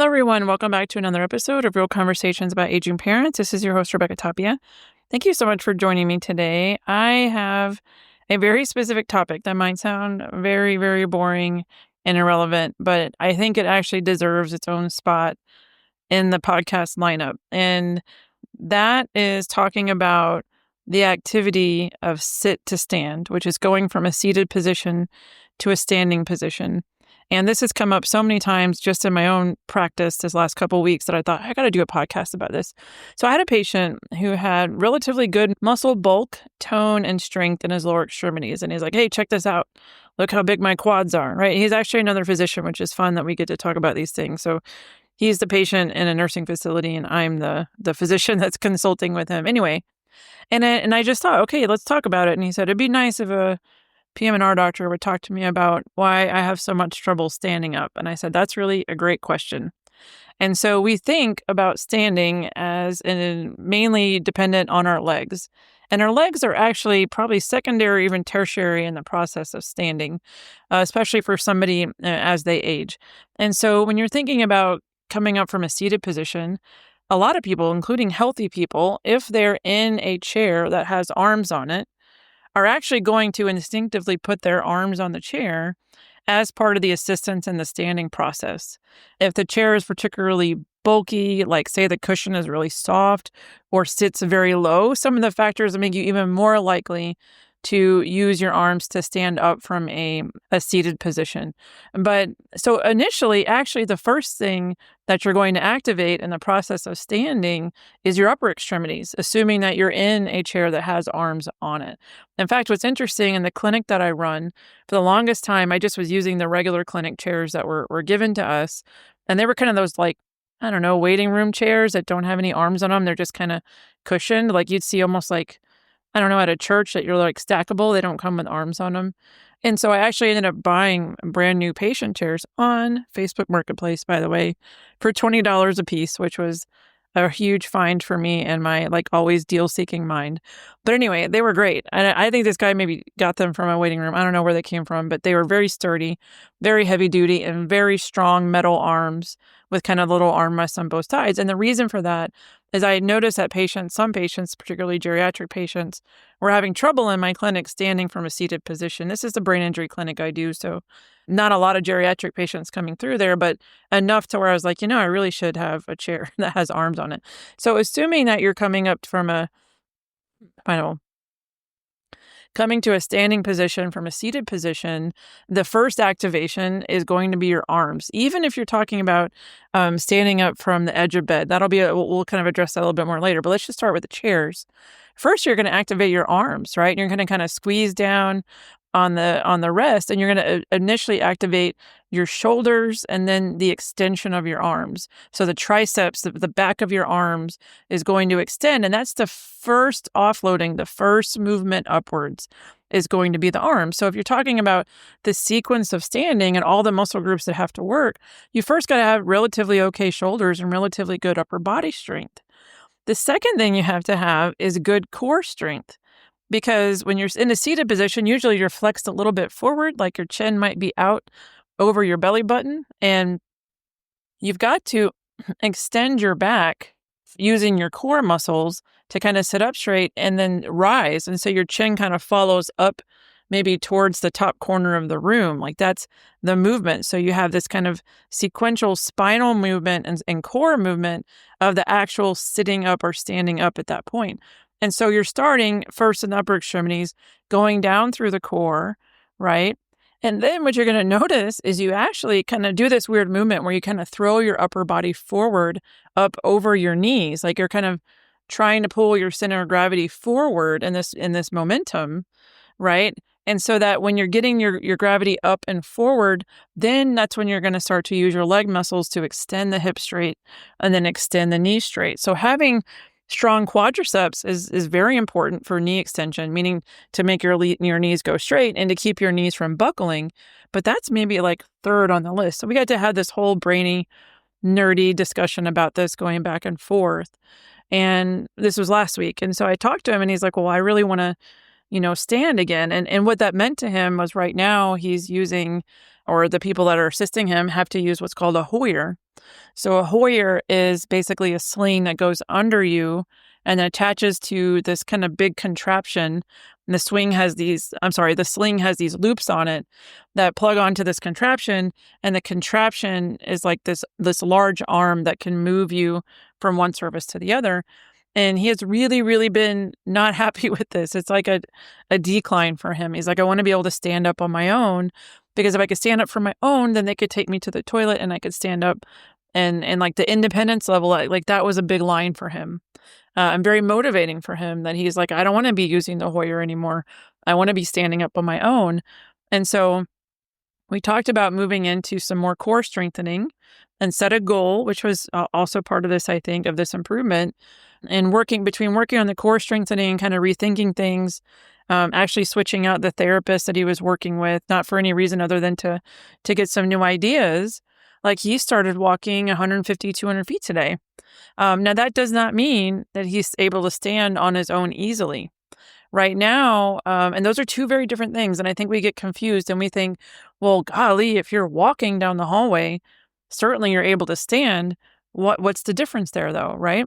everyone. Welcome back to another episode of Real Conversations about Aging Parents. This is your host, Rebecca Tapia. Thank you so much for joining me today. I have a very specific topic that might sound very, very boring and irrelevant, but I think it actually deserves its own spot in the podcast lineup. And that is talking about the activity of sit to stand, which is going from a seated position to a standing position. And this has come up so many times just in my own practice this last couple of weeks that I thought, I got to do a podcast about this. So I had a patient who had relatively good muscle bulk, tone, and strength in his lower extremities. And he's like, hey, check this out. Look how big my quads are, right? He's actually another physician, which is fun that we get to talk about these things. So he's the patient in a nursing facility, and I'm the physician that's consulting with him. Anyway, and I just thought, okay, let's talk about it. And he said, it'd be nice if a PM&R doctor would talk to me about why I have so much trouble standing up. And I said, that's really a great question. And so we think about standing as mainly dependent on our legs. And our legs are actually probably secondary, even tertiary in the process of standing, especially for somebody as they age. And so when you're thinking about coming up from a seated position, a lot of people, including healthy people, if they're in a chair that has arms on it, are actually going to instinctively put their arms on the chair as part of the assistance in the standing process. If the chair is particularly bulky, like say the cushion is really soft or sits very low, some of the factors that make you even more likely to use your arms to stand up from a seated position. But so initially, actually, the first thing that you're going to activate in the process of standing is your upper extremities, assuming that you're in a chair that has arms on it. In fact, what's interesting in the clinic that I run, for the longest time, I just was using the regular clinic chairs that were given to us. And they were kind of those waiting room chairs that don't have any arms on them. They're just kind of cushioned. Like you'd see almost like, at a church that you're like stackable. They don't come with arms on them. And so I actually ended up buying brand new patient chairs on Facebook Marketplace, by the way, for $20 a piece, which was a huge find for me and my always deal-seeking mind. But anyway, they were great. And I think this guy maybe got them from a waiting room. I don't know where they came from, but they were very sturdy, very heavy duty, and very strong metal arms with kind of little arm rests on both sides. And the reason for that is I noticed that some patients, particularly geriatric patients, were having trouble in my clinic standing from a seated position. This is the brain injury clinic I do, so not a lot of geriatric patients coming through there, but enough to where I was like, I really should have a chair that has arms on it. So assuming that you're coming up from coming to a standing position from a seated position, the first activation is going to be your arms. Even if you're talking about standing up from the edge of bed, we'll kind of address that a little bit more later, but let's just start with the chairs. First, you're going to activate your arms, right? You're going to kind of squeeze down on the rest, and you're going to initially activate your shoulders and then the extension of your arms. So the triceps, the back of your arms is going to extend, and that's the first offloading, the first movement upwards is going to be the arms. So if you're talking about the sequence of standing and all the muscle groups that have to work, you first got to have relatively okay shoulders and relatively good upper body strength. The second thing you have to have is good core strength. Because when you're in a seated position, usually you're flexed a little bit forward, like your chin might be out over your belly button. And you've got to extend your back using your core muscles to kind of sit up straight and then rise. And so your chin kind of follows up maybe towards the top corner of the room. Like that's the movement. So you have this kind of sequential spinal movement and core movement of the actual sitting up or standing up at that point. And so you're starting first in the upper extremities, going down through the core, right? And then what you're going to notice is you actually kind of do this weird movement where you kind of throw your upper body forward up over your knees. Like you're kind of trying to pull your center of gravity forward in this momentum, right? And so that when you're getting your gravity up and forward, then that's when you're going to start to use your leg muscles to extend the hip straight and then extend the knee straight. So having strong quadriceps is very important for knee extension, meaning to make your knees go straight and to keep your knees from buckling. But that's maybe like third on the list. So we got to have this whole brainy, nerdy discussion about this going back and forth. And this was last week. And so I talked to him and he's like, well, I really want to, stand again. And what that meant to him was right now he's using or the people that are assisting him have to use what's called a hoyer. So a hoyer is basically a sling that goes under you and attaches to this kind of big contraption. And the sling has these loops on it that plug onto this contraption. And the contraption is like this large arm that can move you from one surface to the other. And he has really, really been not happy with this. It's like a decline for him. He's like, I want to be able to stand up on my own, because if I could stand up for my own, then they could take me to the toilet and I could stand up. And like the independence level, like that was a big line for him. And very motivating for him, that he's like, I don't want to be using the Hoyer anymore. I want to be standing up on my own. And so we talked about moving into some more core strengthening and set a goal, which was also part of this, I think, of this improvement. And working on the core strengthening and kind of rethinking things, actually switching out the therapist that he was working with, not for any reason other than to get some new ideas. Like, he started walking 150, 200 feet today. Now, that does not mean that he's able to stand on his own easily. Right now, and those are two very different things. And I think we get confused and we think, well, golly, if you're walking down the hallway, certainly you're able to stand. What's the difference there, though, right?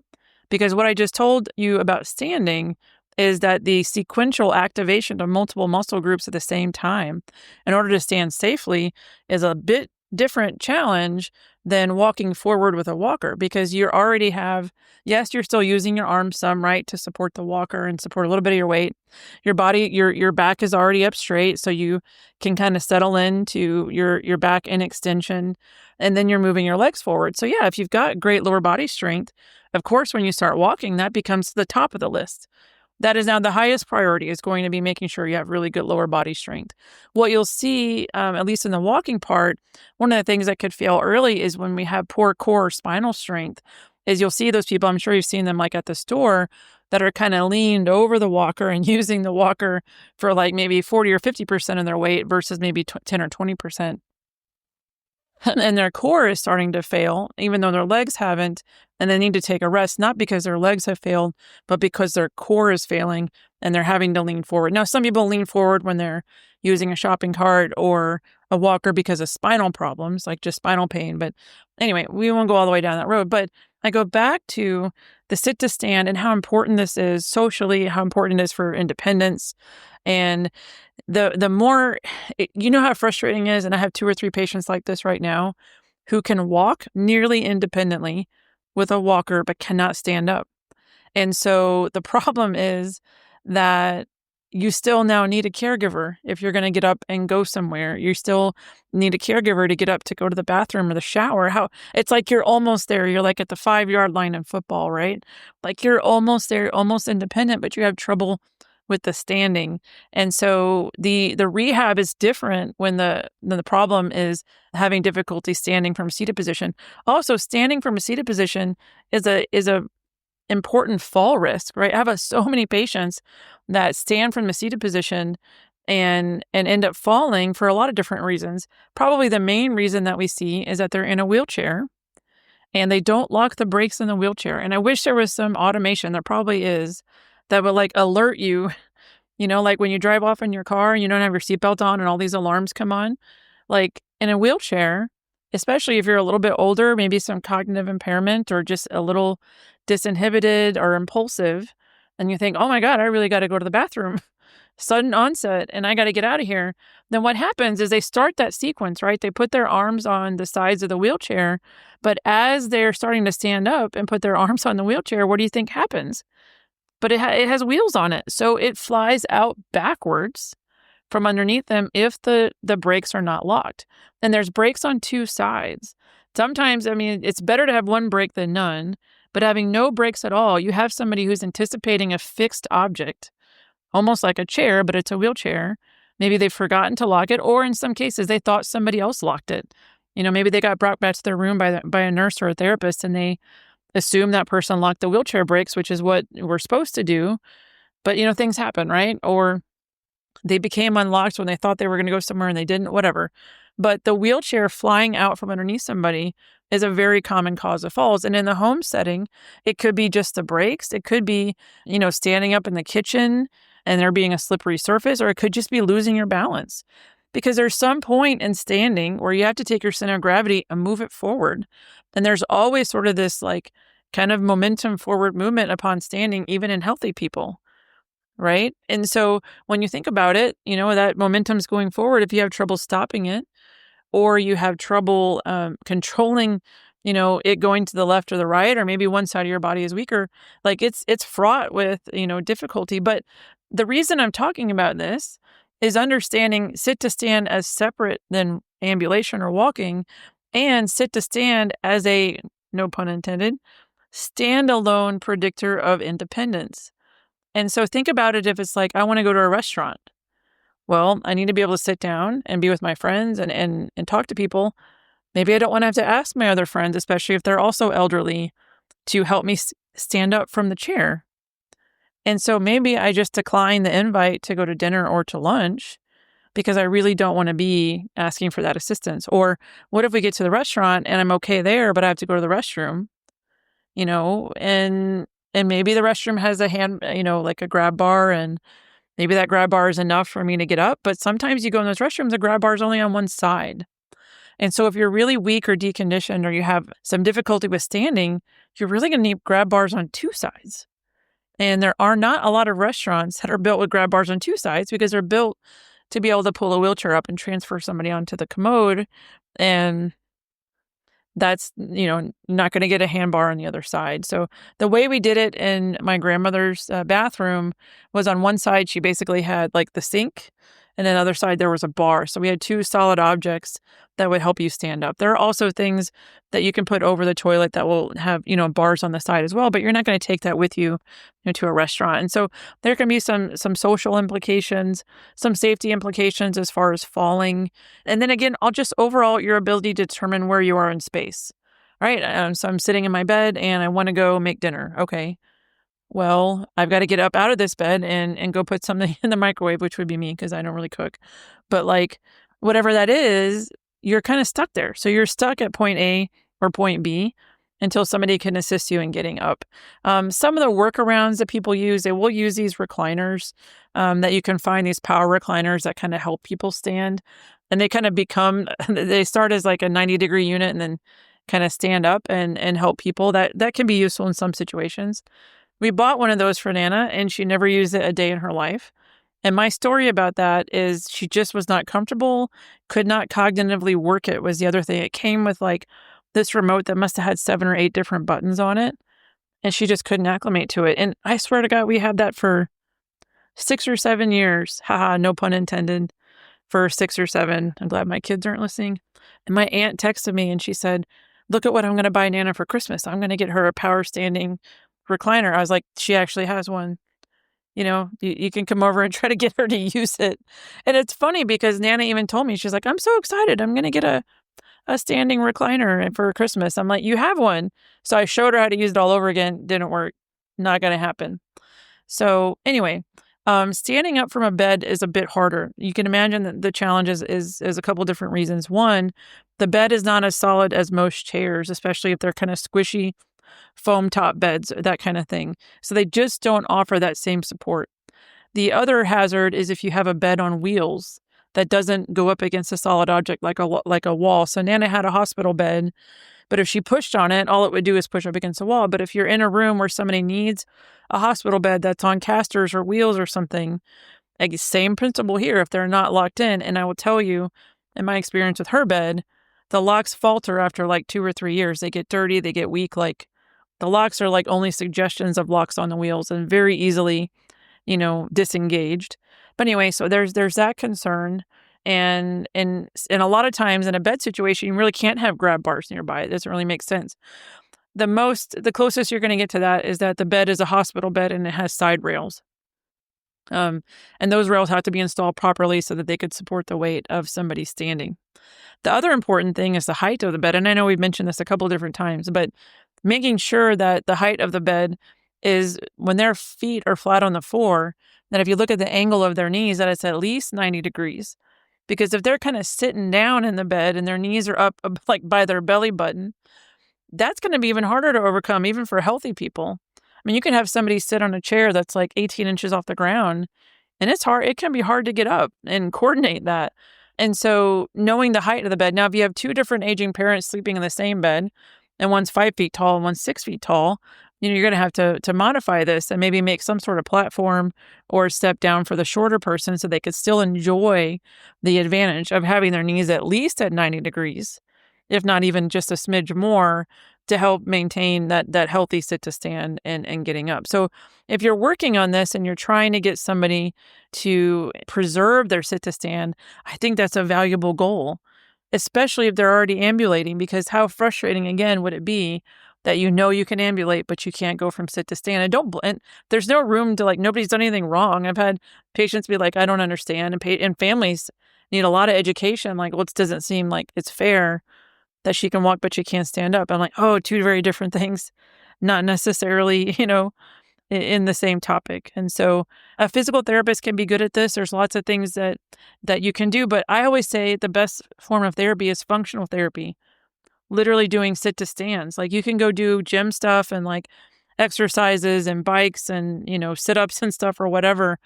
Because what I just told you about standing is that the sequential activation of multiple muscle groups at the same time in order to stand safely is a bit different challenge than walking forward with a walker, because you already have, yes, you're still using your arms some, right, to support the walker and support a little bit of your weight. Your body, your back is already up straight, so you can kind of settle into your back in extension, and then you're moving your legs forward. So yeah, if you've got great lower body strength, of course, when you start walking, that becomes the top of the list. That is now the highest priority, is going to be making sure you have really good lower body strength. What you'll see, at least in the walking part, one of the things that could fail early is when we have poor core or spinal strength, is you'll see those people, I'm sure you've seen them like at the store, that are kind of leaned over the walker and using the walker for like maybe 40 or 50% of their weight versus maybe 10 or 20%. And their core is starting to fail, even though their legs haven't, and they need to take a rest, not because their legs have failed, but because their core is failing and they're having to lean forward. Now, some people lean forward when they're using a shopping cart or a walker because of spinal problems, like just spinal pain. But anyway, we won't go all the way down that road. But I go back to the sit to stand and how important this is socially, how important it is for independence. And the more, you know how frustrating it is, and I have 2 or 3 patients like this right now who can walk nearly independently with a walker but cannot stand up. And so the problem is that you still now need a caregiver if you're going to get up and go somewhere. You still need a caregiver to get up to go to the bathroom or the shower. It's like you're almost there. You're like at the 5-yard line in football, right? Like you're almost there, almost independent, but you have trouble with the standing. And so the rehab is different when the problem is having difficulty standing from a seated position. Also, standing from a seated position is a important fall risk, right? I have so many patients that stand from the seated position and end up falling for a lot of different reasons. Probably the main reason that we see is that they're in a wheelchair and they don't lock the brakes in the wheelchair. And I wish there was some automation, there probably is, that would like alert you, like when you drive off in your car and you don't have your seatbelt on and all these alarms come on. Like in a wheelchair, especially if you're a little bit older, maybe some cognitive impairment or just a little disinhibited or impulsive, and you think, oh my God, I really got to go to the bathroom, sudden onset, and I got to get out of here. Then what happens is they start that sequence, right? They put their arms on the sides of the wheelchair, but as they're starting to stand up and put their arms on the wheelchair, what do you think happens? But it has wheels on it, so it flies out backwards from underneath them if the brakes are not locked. And there's brakes on 2 sides. Sometimes, it's better to have one brake than none, but having no brakes at all, you have somebody who's anticipating a fixed object, almost like a chair, but it's a wheelchair. Maybe they've forgotten to lock it, or in some cases, they thought somebody else locked it. Maybe they got brought back to their room by a nurse or a therapist, and they assume that person locked the wheelchair brakes, which is what we're supposed to do. But, things happen, right? Or they became unlocked when they thought they were going to go somewhere and they didn't, whatever. But the wheelchair flying out from underneath somebody is a very common cause of falls. And in the home setting, it could be just the brakes. It could be, standing up in the kitchen and there being a slippery surface, or it could just be losing your balance. because there's some point in standing where you have to take your center of gravity and move it forward. And there's always sort of this like kind of momentum forward movement upon standing, even in healthy people. Right. And so when you think about it, that momentum's going forward. If you have trouble stopping it, or you have trouble controlling, it going to the left or the right, or maybe one side of your body is weaker, like it's fraught with, difficulty. But the reason I'm talking about this is understanding sit to stand as separate than ambulation or walking, and sit to stand as a, no pun intended, standalone predictor of independence. And so think about it if it's like, I want to go to a restaurant. Well, I need to be able to sit down and be with my friends and talk to people. Maybe I don't want to have to ask my other friends, especially if they're also elderly, to help me stand up from the chair. And so maybe I just decline the invite to go to dinner or to lunch because I really don't want to be asking for that assistance. Or what if we get to the restaurant and I'm okay there, but I have to go to the restroom, and maybe the restroom has a hand, like a grab bar, and maybe that grab bar is enough for me to get up. But sometimes you go in those restrooms, the grab bar is only on one side. And so if you're really weak or deconditioned, or you have some difficulty with standing, you're really going to need grab bars on two sides. And there are not a lot of restaurants that are built with grab bars on two sides, because they're built to be able to pull a wheelchair up and transfer somebody onto the commode. And that's, not going to get a hand bar on the other side. So the way we did it in my grandmother's bathroom was, on one side, she basically had like the sink, and then the other side, there was a bar. So we had two solid objects that would help you stand up. There are also things that you can put over the toilet that will have, bars on the side as well, but you're not going to take that with you, to a restaurant. And so there can be some social implications, some safety implications as far as falling. And then again, just overall your ability to determine where you are in space. All right. So I'm sitting in my bed and I want to go make dinner. Okay. Well, I've got to get up out of this bed and go put something in the microwave, which would be me because I don't really cook. But like whatever that is, you're kind of stuck there. So you're stuck at point A or point B until somebody can assist you in getting up. Some of the workarounds that people use, they will use these recliners that you can find, these power recliners that kind of help people stand. And they kind of they start as like a 90-degree unit and then kind of stand up and help people. That can be useful in some situations. We bought one of those for Nana, and she never used it a day in her life. And my story about that is she just was not comfortable, could not cognitively work it, was the other thing. It came with like this remote that must have had 7 or 8 different buttons on it, and she just couldn't acclimate to it. And I swear to God, we had that for 6 or 7 years. Haha, no pun intended, for 6 or 7. I'm glad my kids aren't listening. And my aunt texted me and she said, look at what I'm going to buy Nana for Christmas. I'm going to get her a power standing recliner. I was like, she actually has one. You can come over and try to get her to use it. And it's funny because Nana even told me, she's like, I'm so excited. I'm going to get a standing recliner for Christmas. I'm like, you have one. So I showed her how to use it all over again. Didn't work. Not going to happen. So anyway, standing up from a bed is a bit harder. You can imagine that the challenge is a couple different reasons. One, the bed is not as solid as most chairs, especially if they're kind of squishy foam top beds, that kind of thing. So they just don't offer that same support. The other hazard is if you have a bed on wheels that doesn't go up against a solid object like a wall. So Nana had a hospital bed, but if she pushed on it, all it would do is push up against a wall. But if you're in a room where somebody needs a hospital bed that's on casters or wheels or something, like same principle here, if they're not locked in. And I will tell you, in my experience with her bed, the locks falter after like 2 or 3 years. They get dirty, they get weak. Like the locks are like only suggestions of locks on the wheels and very easily, disengaged. But anyway, so there's that concern. And a lot of times in a bed situation, you really can't have grab bars nearby. It doesn't really make sense. The closest you're going to get to that is that the bed is a hospital bed and it has side rails. And those rails have to be installed properly so that they could support the weight of somebody standing. The other important thing is the height of the bed. And I know we've mentioned this a couple of different times, but making sure that the height of the bed is, when their feet are flat on the floor, that if you look at the angle of their knees, that it's at least 90 degrees. Because if they're kind of sitting down in the bed and their knees are up like by their belly button, that's going to be even harder to overcome, even for healthy people. I mean, you can have somebody sit on a chair that's like 18 inches off the ground, and it's hard. It can be hard to get up and coordinate that. And so knowing the height of the bed, now if you have two different aging parents sleeping in the same bed and one's 5 feet tall and one's 6 feet tall, you're going to have to modify this and maybe make some sort of platform or step down for the shorter person so they could still enjoy the advantage of having their knees at least at 90 degrees, if not even just a smidge more, to help maintain that healthy sit to stand and getting up. So if you're working on this and you're trying to get somebody to preserve their sit to stand, I think that's a valuable goal, especially if they're already ambulating, because how frustrating, again, would it be that you can ambulate, but you can't go from sit to stand? And there's no room to, like, nobody's done anything wrong. I've had patients be like, I don't understand. And families need a lot of education. Like, well, it doesn't seem like it's fair that she can walk, but she can't stand up. I'm like, oh, two very different things, not necessarily, in the same topic. And so a physical therapist can be good at this. There's lots of things that you can do, but I always say the best form of therapy is functional therapy, literally doing sit to stands. Like, you can go do gym stuff and like exercises and bikes and, sit ups and stuff or whatever.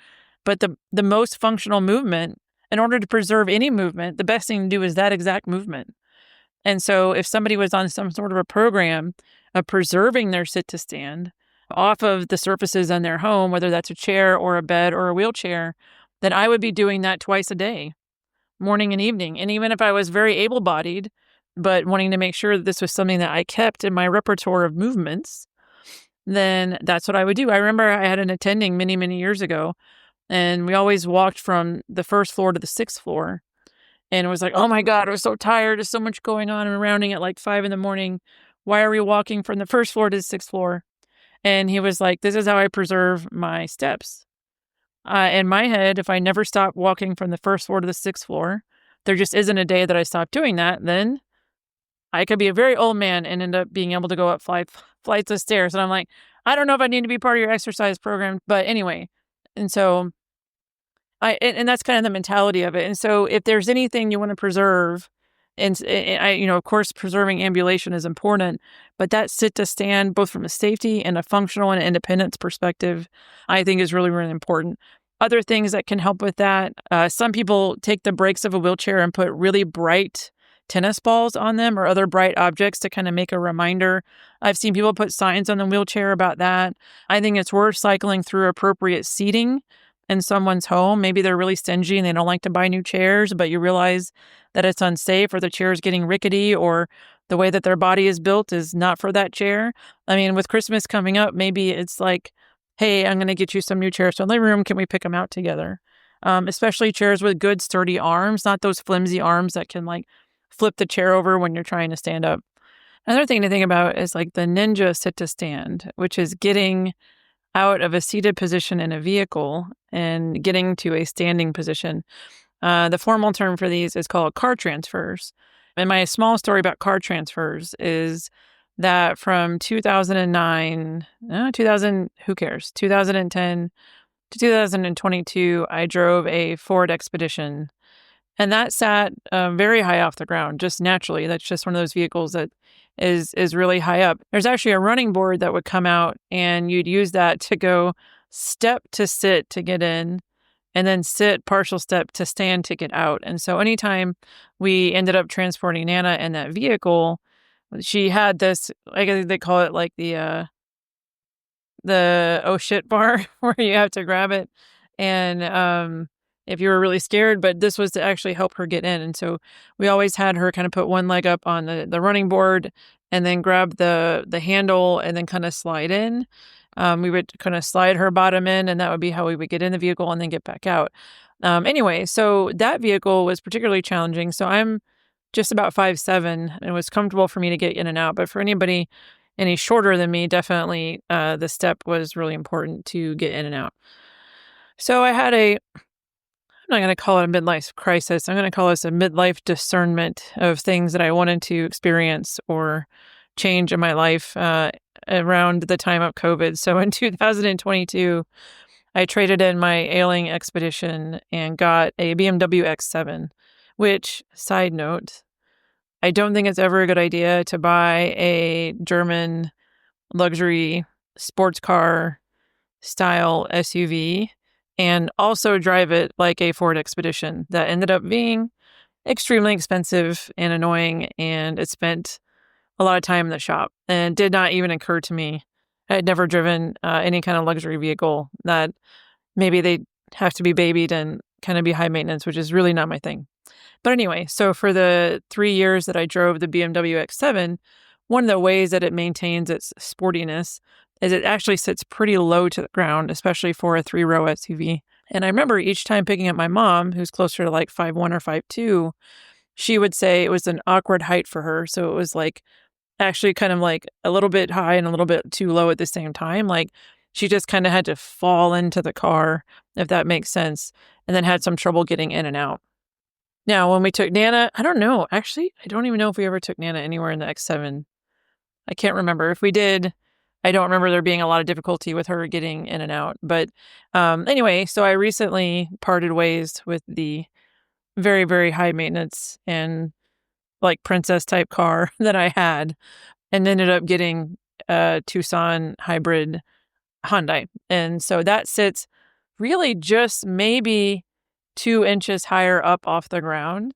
But the most functional movement, in order to preserve any movement, the best thing to do is that exact movement. And so if somebody was on some sort of a program of preserving their sit to stand off of the surfaces in their home, whether that's a chair or a bed or a wheelchair, then I would be doing that twice a day, morning and evening. And even if I was very able-bodied, but wanting to make sure that this was something that I kept in my repertoire of movements, then that's what I would do. I remember I had an attending many, many years ago, and we always walked from the first floor to the sixth floor. And it was like, oh my God, I was so tired. There's so much going on. And we're rounding at like 5 a.m. Why are we walking from the first floor to the sixth floor? And he was like, this is how I preserve my steps. In my head, if I never stop walking from the first floor to the sixth floor, there just isn't a day that I stop doing that. Then I could be a very old man and end up being able to go up flights of stairs. And I'm like, I don't know if I need to be part of your exercise program. But anyway, and so and that's kind of the mentality of it. And so if there's anything you want to preserve, and of course, preserving ambulation is important, but that sit to stand, both from a safety and a functional and independence perspective, I think is really, really important. Other things that can help with that, some people take the brakes of a wheelchair and put really bright tennis balls on them or other bright objects to kind of make a reminder. I've seen people put signs on the wheelchair about that. I think it's worth cycling through appropriate seating in someone's home. Maybe they're really stingy and they don't like to buy new chairs, but you realize that it's unsafe, or the chair is getting rickety, or the way that their body is built is not for that chair. I mean, with Christmas coming up, maybe it's like, hey, I'm going to get you some new chairs in the living room. Can we pick them out together? Especially chairs with good sturdy arms, not those flimsy arms that can like flip the chair over when you're trying to stand up. Another thing to think about is like the ninja sit to stand, which is getting out of a seated position in a vehicle and getting to a standing position. The formal term for these is called car transfers. And my small story about car transfers is that from 2009, 2010 to 2022, I drove a Ford Expedition. And that sat very high off the ground, just naturally. That's just one of those vehicles that is really high up. There's actually a running board that would come out, and you'd use that to go step to sit to get in, and then sit partial step to stand to get out. And so anytime we ended up transporting Nana in that vehicle, she had this, I guess they call it like the oh shit bar where you have to grab it. And if you were really scared, but this was to actually help her get in. And so we always had her kind of put one leg up on the running board and then grab the handle and then kind of slide in. We would kind of slide her bottom in, and that would be how we would get in the vehicle and then get back out. Anyway, so that vehicle was particularly challenging. So I'm just about 5'7", and it was comfortable for me to get in and out. But for anybody any shorter than me, definitely the step was really important to get in and out. So I had I'm not going to call it a midlife crisis. I'm going to call this a midlife discernment of things that I wanted to experience or change in my life around the time of COVID. So in 2022, I traded in my ailing Expedition and got a BMW X7, which, side note, I don't think it's ever a good idea to buy a German luxury sports car style SUV and also drive it like a Ford Expedition. That ended up being extremely expensive and annoying, and it spent a lot of time in the shop, and it did not even occur to me. I had never driven any kind of luxury vehicle that maybe they have to be babied and kind of be high maintenance, which is really not my thing. But anyway, so for the 3 years that I drove the BMW X7, one of the ways that it maintains its sportiness is it actually sits pretty low to the ground, especially for a 3-row SUV. And I remember each time picking up my mom, who's closer to like 5'1" or 5'2", she would say it was an awkward height for her. So it was like actually kind of like a little bit high and a little bit too low at the same time. Like she just kind of had to fall into the car, if that makes sense, and then had some trouble getting in and out. Now, when we took Nana, I don't know. Actually, I don't even know if we ever took Nana anywhere in the X7. I can't remember. If we did, I don't remember there being a lot of difficulty with her getting in and out. But anyway, so I recently parted ways with the very, very high maintenance and like princess type car that I had, and ended up getting a Tucson hybrid Hyundai. And so that sits really just maybe 2 inches higher up off the ground.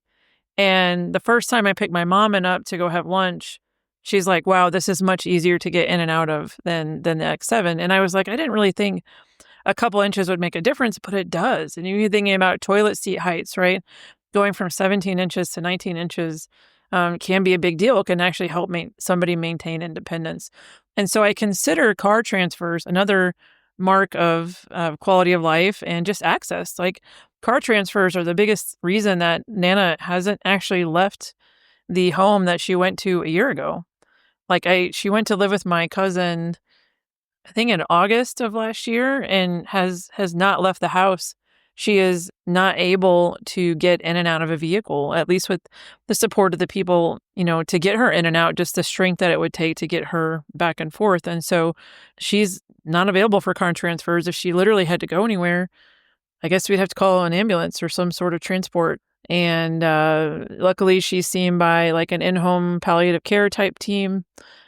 And the first time I picked my mom in up to go have lunch, she's like, wow, this is much easier to get in and out of than the X7. And I was like, I didn't really think a couple inches would make a difference, but it does. And you're thinking about toilet seat heights, right? Going from 17 inches to 19 inches can be a big deal. It can actually help somebody maintain independence. And so I consider car transfers another mark of quality of life and just access. Like car transfers are the biggest reason that Nana hasn't actually left the home that she went to a year ago. Like she went to live with my cousin, I think in August of last year, and has not left the house. She is not able to get in and out of a vehicle, at least with the support of the people, to get her in and out, just the strength that it would take to get her back and forth. And so she's not available for car transfers. If she literally had to go anywhere, I guess we'd have to call an ambulance or some sort of transport. And luckily she's seen by like an in-home palliative care type team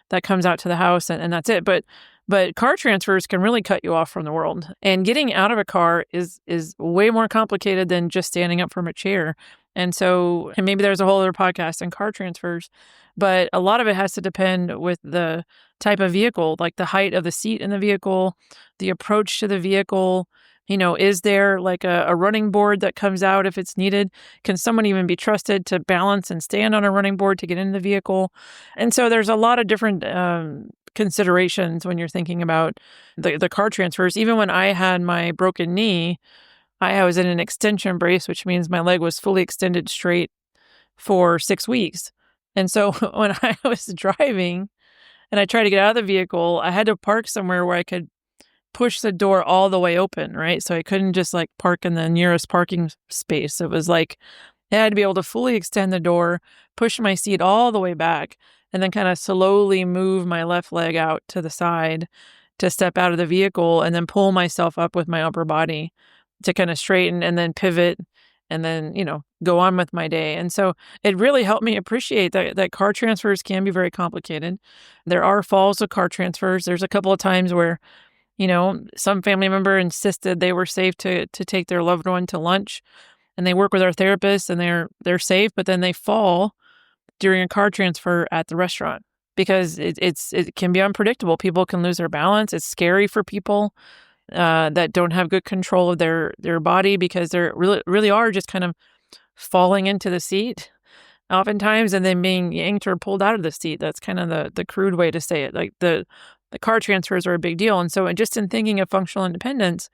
that comes out to the house, and that's it. But car transfers can really cut you off from the world. And getting out of a car is way more complicated than just standing up from a chair. And so, and maybe there's a whole other podcast on car transfers, but a lot of it has to depend with the type of vehicle, like the height of the seat in the vehicle, the approach to the vehicle. Is there like a running board that comes out if it's needed? Can someone even be trusted to balance and stand on a running board to get into the vehicle? And so there's a lot of different considerations when you're thinking about the car transfers. Even when I had my broken knee, I was in an extension brace, which means my leg was fully extended straight for 6 weeks. And so when I was driving and I tried to get out of the vehicle, I had to park somewhere where I could push the door all the way open, right? So I couldn't just like park in the nearest parking space. It was like I had to be able to fully extend the door, push my seat all the way back, and then kind of slowly move my left leg out to the side to step out of the vehicle, and then pull myself up with my upper body to kind of straighten and then pivot and then, go on with my day. And so it really helped me appreciate that car transfers can be very complicated. There are falls with car transfers. There's a couple of times where some family member insisted they were safe to take their loved one to lunch, and they work with our therapist and they're safe, but then they fall during a car transfer at the restaurant because it can be unpredictable. People can lose their balance. It's scary for people that don't have good control of their body because they're really are just kind of falling into the seat oftentimes and then being yanked or pulled out of the seat. That's kind of the crude way to say it. Like the car transfers are a big deal. And so just in thinking of functional independence,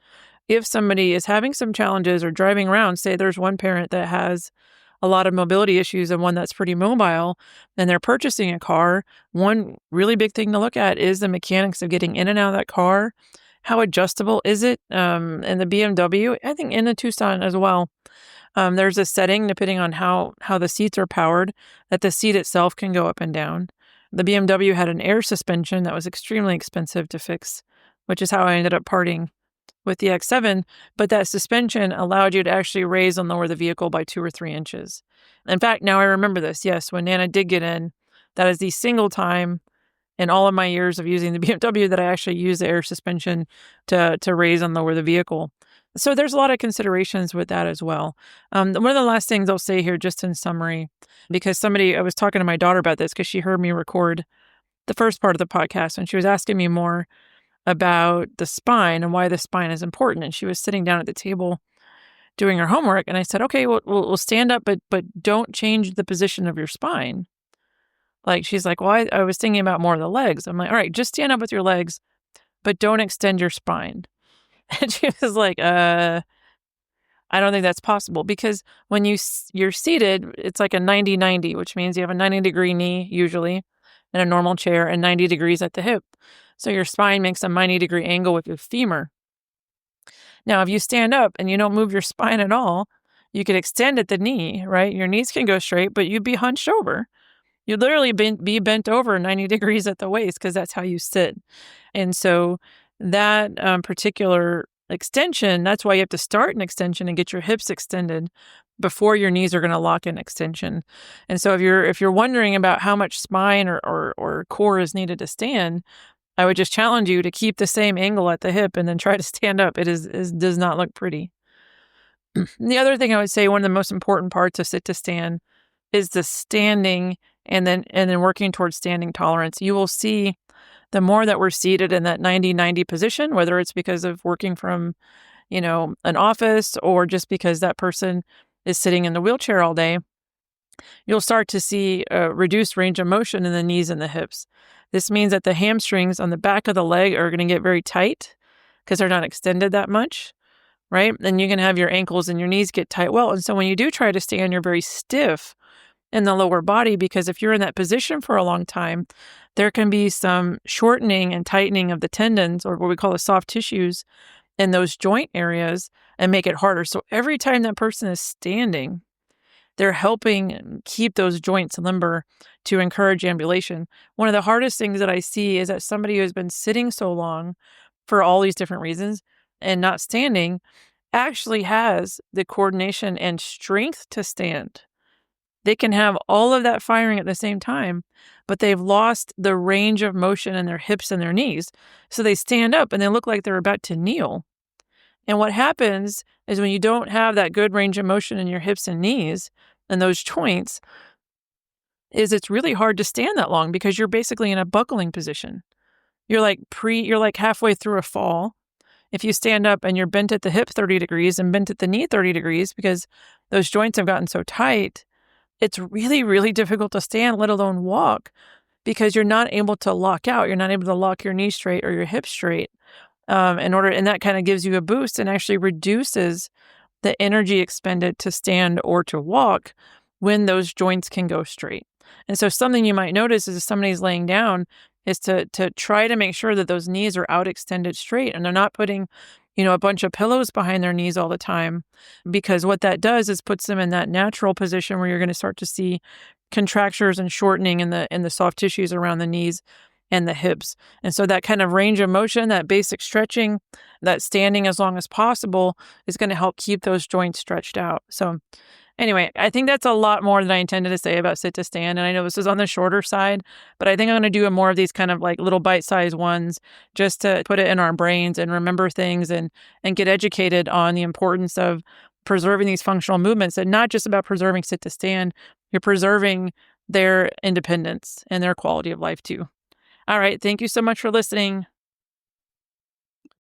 if somebody is having some challenges or driving around, say there's one parent that has a lot of mobility issues and one that's pretty mobile, and they're purchasing a car, one really big thing to look at is the mechanics of getting in and out of that car. How adjustable is it? In the BMW, I think in the Tucson as well, there's a setting, depending on how the seats are powered, that the seat itself can go up and down. The BMW had an air suspension that was extremely expensive to fix, which is how I ended up parting with the X7. But that suspension allowed you to actually raise and lower the vehicle by 2 or 3 inches. In fact, now I remember this. Yes, when Nana did get in, that is the single time in all of my years of using the BMW that I actually used the air suspension to raise and lower the vehicle. So there's a lot of considerations with that as well. One of the last things I'll say here, just in summary, because I was talking to my daughter about this because she heard me record the first part of the podcast and she was asking me more about the spine and why the spine is important. And she was sitting down at the table doing her homework. And I said, okay, we'll stand up, but don't change the position of your spine. Like, she's like, well, I was thinking about more of the legs. I'm like, all right, just stand up with your legs, but don't extend your spine. And she was like, I don't think that's possible because when you're seated, it's like a 90-90, which means you have a 90-degree knee usually in a normal chair and 90 degrees at the hip. So your spine makes a 90-degree angle with your femur. Now, if you stand up and you don't move your spine at all, you could extend at the knee, right? Your knees can go straight, but you'd be hunched over. You'd literally be bent over 90 degrees at the waist because that's how you sit. And so that particular extension, that's why you have to start an extension and get your hips extended before your knees are going to lock in extension. And so if you're wondering about how much spine or core is needed to stand, I would just challenge you to keep the same angle at the hip and then try to stand up. It does not look pretty. The other thing I would say, one of the most important parts of sit to stand is the standing and then working towards standing tolerance. You will see the more that we're seated in that 90-90 position, whether it's because of working from, an office or just because that person is sitting in the wheelchair all day, you'll start to see a reduced range of motion in the knees and the hips. This means that the hamstrings on the back of the leg are going to get very tight because they're not extended that much, right? And you're going to have your ankles and your knees get tight. Well, and so when you do try to stand, you're very stiff in the lower body because if you're in that position for a long time, there can be some shortening and tightening of the tendons or what we call the soft tissues in those joint areas and make it harder. So every time that person is standing, they're helping keep those joints limber to encourage ambulation. One of the hardest things that I see is that somebody who has been sitting so long for all these different reasons and not standing actually has the coordination and strength to stand. They can have all of that firing at the same time, but they've lost the range of motion in their hips and their knees. So they stand up and they look like they're about to kneel. And what happens is when you don't have that good range of motion in your hips and knees and those joints, is it's really hard to stand that long because you're basically in a buckling position. You're like halfway through a fall. If you stand up and you're bent at the hip 30 degrees and bent at the knee 30 degrees because those joints have gotten so tight, it's really, really difficult to stand, let alone walk, because you're not able to lock out. You're not able to lock your knee straight or your hip straight and that kind of gives you a boost and actually reduces the energy expended to stand or to walk when those joints can go straight. And so something you might notice is if somebody's laying down is to try to make sure that those knees are out extended straight and they're not putting, a bunch of pillows behind their knees all the time, because what that does is puts them in that natural position where you're going to start to see contractures and shortening in the soft tissues around the knees and the hips. And so that kind of range of motion, that basic stretching, that standing as long as possible is going to help keep those joints stretched out. So anyway, I think that's a lot more than I intended to say about sit to stand. And I know this is on the shorter side, but I think I'm going to do more of these kind of like little bite-sized ones just to put it in our brains and remember things and get educated on the importance of preserving these functional movements and not just about preserving sit to stand. You're preserving their independence and their quality of life too. All right. Thank you so much for listening.